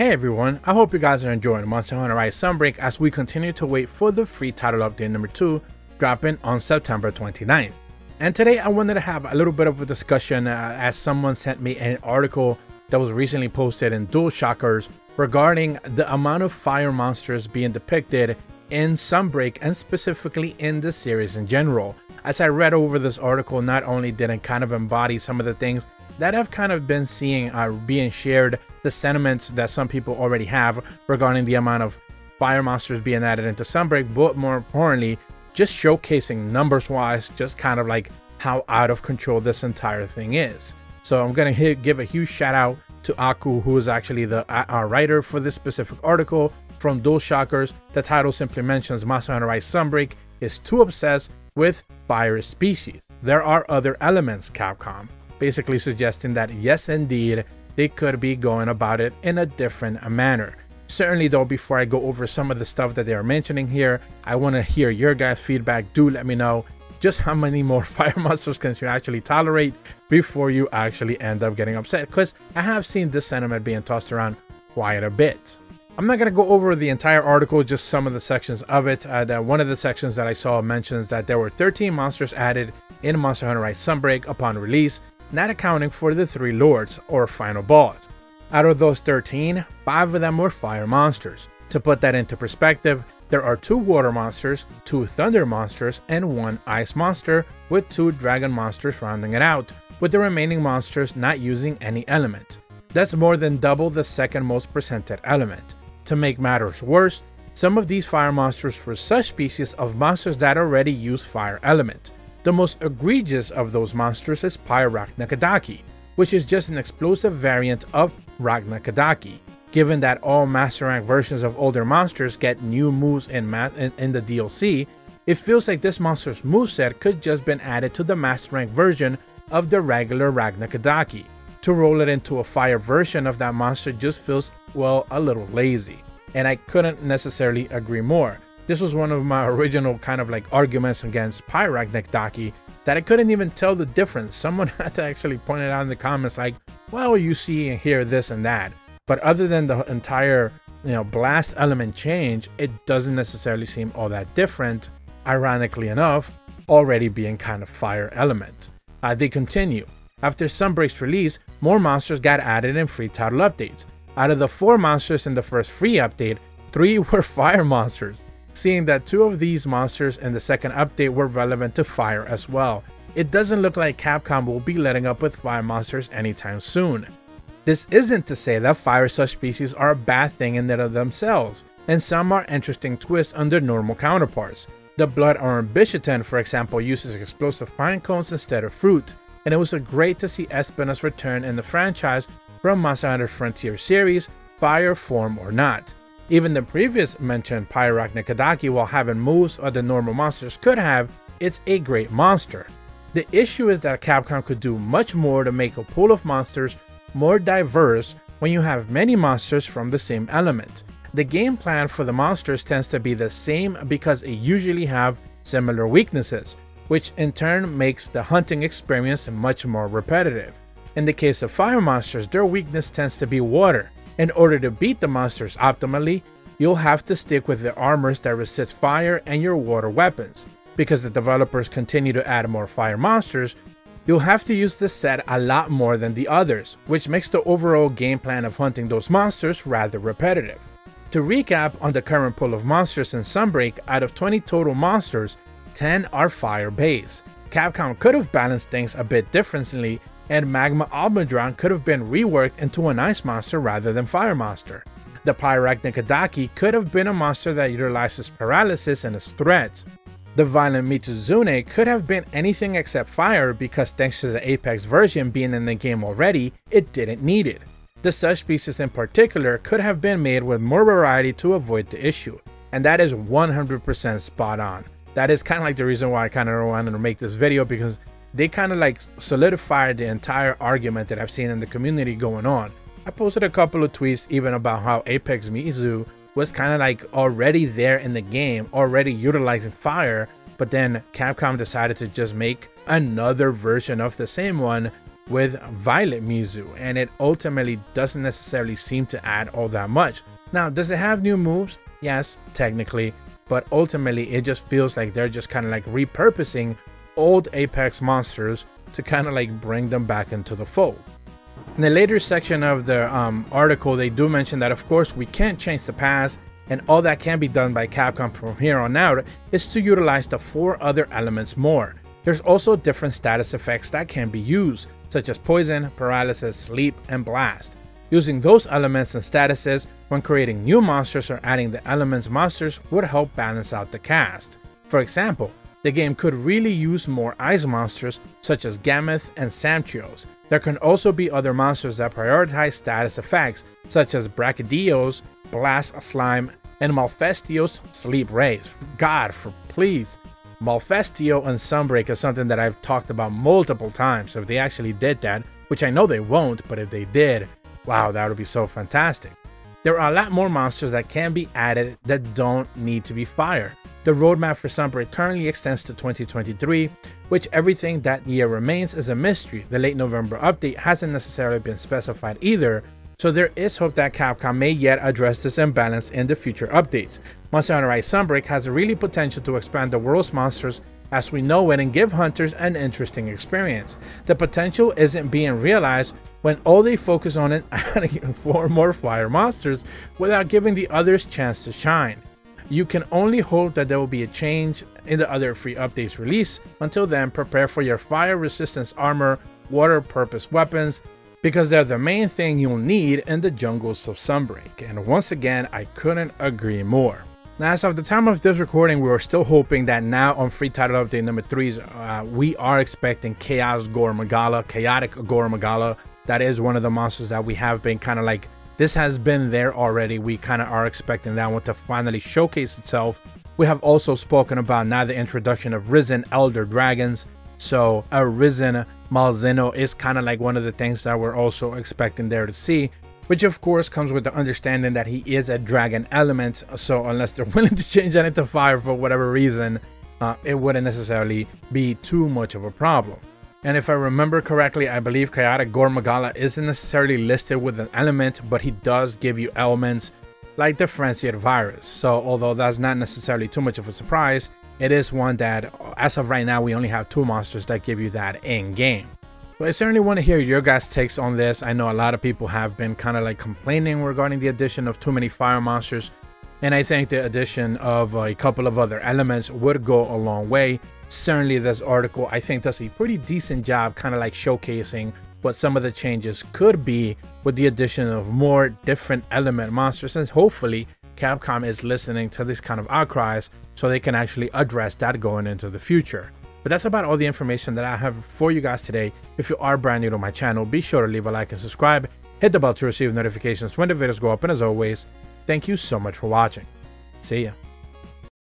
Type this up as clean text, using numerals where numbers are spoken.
Hey everyone, I hope you guys are enjoying Monster Hunter Rise Sunbreak as we continue to wait for the free title update number 2 dropping on September 29th. And today I wanted to have a little bit of a discussion as someone sent me an article that was recently posted in Dual Shockers regarding the amount of fire monsters being depicted in Sunbreak and specifically in the series in general. As I read over this article, not only did it kind of embody some of the things that I've kind of been seeing being shared, the sentiments that some people already have regarding the amount of fire monsters being added into Sunbreak, but more importantly, just showcasing numbers wise, just kind of like how out of control this entire thing is. So I'm going to give a huge shout out to Aku, who is actually the writer for this specific article from Dual Shockers. The title simply mentions Monster Hunter Rise Sunbreak is too obsessed with fire species. There are other elements, Capcom. Basically suggesting that yes indeed, they could be going about it in a different manner. Certainly though, before I go over some of the stuff that they are mentioning here, I want to hear your guys' feedback. Do let me know just how many more fire monsters can you actually tolerate before you actually end up getting upset, because I have seen this sentiment being tossed around quite a bit. I'm not going to go over the entire article, just some of the sections of it. One of the sections that I saw mentions that there were 13 monsters added in Monster Hunter Rise Sunbreak upon release, not accounting for the 3 lords or final boss. Out of those 13, 5 of them were fire monsters. To put that into perspective, there are 2 water monsters, 2 thunder monsters, and 1 ice monster, with 2 dragon monsters rounding it out, with the remaining monsters not using any element. That's more than double the second most presented element. To make matters worse, some of these fire monsters were such species of monsters that already use fire element. The most egregious of those monsters is Pyraknakadaki, which is just an explosive variant of Ragnakadaki. Given that all Master Rank versions of older monsters get new moves in the DLC, it feels like this monster's moveset could just been added to the Master Rank version of the regular Ragnakadaki. To roll it into a fire version of that monster just feels, well, a little lazy. And I couldn't necessarily agree more. This was one of my original kind of like arguments against Pyraknakadaki, that I couldn't even tell the difference. Someone had to actually point it out in the comments like, well, you see and hear this and that. But other than the entire, blast element change, it doesn't necessarily seem all that different, ironically enough, already being kind of fire element. They continue. After Sunbreak's release, more monsters got added in free title updates. Out of the 4 monsters in the first free update, 3 were fire monsters. Seeing that 2 of these monsters in the second update were relevant to fire as well, it doesn't look like Capcom will be letting up with fire monsters anytime soon. This isn't to say that fire subspecies are a bad thing in and of themselves, and some are interesting twists on their normal counterparts. The Blood Orange Bishaten, for example, uses explosive pine cones instead of fruit, and it was great to see Espina's return in the franchise from Monster Hunter Frontier series, fire form or not. Even the previous mentioned Pyraknakadaki, while having moves other normal monsters could have, it's a great monster. The issue is that Capcom could do much more to make a pool of monsters more diverse when you have many monsters from the same element. The game plan for the monsters tends to be the same because they usually have similar weaknesses, which in turn makes the hunting experience much more repetitive. In the case of fire monsters, their weakness tends to be water. In order to beat the monsters optimally, you'll have to stick with the armors that resist fire and your water weapons. Because the developers continue to add more fire monsters, you'll have to use this set a lot more than the others, which makes the overall game plan of hunting those monsters rather repetitive. To recap on the current pool of monsters in Sunbreak, out of 20 total monsters, 10 are fire based. Capcom could have balanced things a bit differently, and Allmother could have been reworked into an ice monster rather than fire monster. The Pyraknakadaki could have been a monster that utilizes paralysis and is threats. The Violent Mitsuzune could have been anything except fire because thanks to the Apex version being in the game already, it didn't need it. The subspecies in particular could have been made with more variety to avoid the issue, and that is 100% spot on. That is kind of like the reason why I kind of wanted to make this video, because they kind of like solidified the entire argument that I've seen in the community going on. I posted a couple of tweets even about how Apex Mizu was kind of like already there in the game, already utilizing fire, but then Capcom decided to just make another version of the same one with Violet Mizu, and it ultimately doesn't necessarily seem to add all that much. Now, does it have new moves? Yes, technically, but ultimately it just feels like they're just kind of like repurposing old Apex monsters to kind of like bring them back into the fold. In the later section of the article, they do mention that of course we can't change the past, and all that can be done by Capcom from here on out is to utilize the 4 other elements more. There's also different status effects that can be used, such as poison, paralysis, sleep, and blast. Using those elements and statuses when creating new monsters or adding the elements monsters would help balance out the cast. For example, the game could really use more ice monsters such as Gammoth and Samtrios. There can also be other monsters that prioritize status effects such as Brachydios, Blast Slime, and Malfestio's Sleep Rays. God, please. Malfestio and Sunbreak is something that I've talked about multiple times. So if they actually did that, which I know they won't, but if they did, wow, that would be so fantastic. There are a lot more monsters that can be added that don't need to be fire. The roadmap for Sunbreak currently extends to 2023, which everything that year remains is a mystery. The late November update hasn't necessarily been specified either, so there is hope that Capcom may yet address this imbalance in the future updates. Monster Hunter Rise Sunbreak has really potential to expand the world's monsters as we know it and give hunters an interesting experience. The potential isn't being realized when all they focus on is adding 4 more fire monsters without giving the others chance to shine. You can only hope that there will be a change in the other free updates release. Until then, prepare for your fire resistance armor, water purpose weapons, because they're the main thing you'll need in the jungles of Sunbreak. And once again, I couldn't agree more. Now, as of the time of this recording, we are still hoping that now on free title update number 3, we are expecting Chaotic Gore Magala. That is one of the monsters that we have been kind of like, this has been there already. We kind of are expecting that one to finally showcase itself. We have also spoken about now the introduction of Risen Elder Dragons. So a Risen Malzeno is kind of like one of the things that we're also expecting there to see, which of course comes with the understanding that he is a dragon element. So unless they're willing to change that into fire for whatever reason, it wouldn't necessarily be too much of a problem. And if I remember correctly, I believe Chaotic Gore Magala isn't necessarily listed with an element, but he does give you elements like the Frenzied Virus. So although that's not necessarily too much of a surprise, it is one that as of right now we only have 2 monsters that give you that in game. So I certainly want to hear your guys' takes on this. I know a lot of people have been kind of like complaining regarding the addition of too many fire monsters, and I think the addition of a couple of other elements would go a long way. Certainly this article, I think, does a pretty decent job kind of like showcasing what some of the changes could be with the addition of more different element monsters, and hopefully Capcom is listening to this kind of outcries so they can actually address that going into the future. But that's about all the information that I have for you guys today. If you are brand new to my channel, be sure to leave a like and subscribe, hit the bell to receive notifications when the videos go up, and as always, thank you so much for watching. See ya.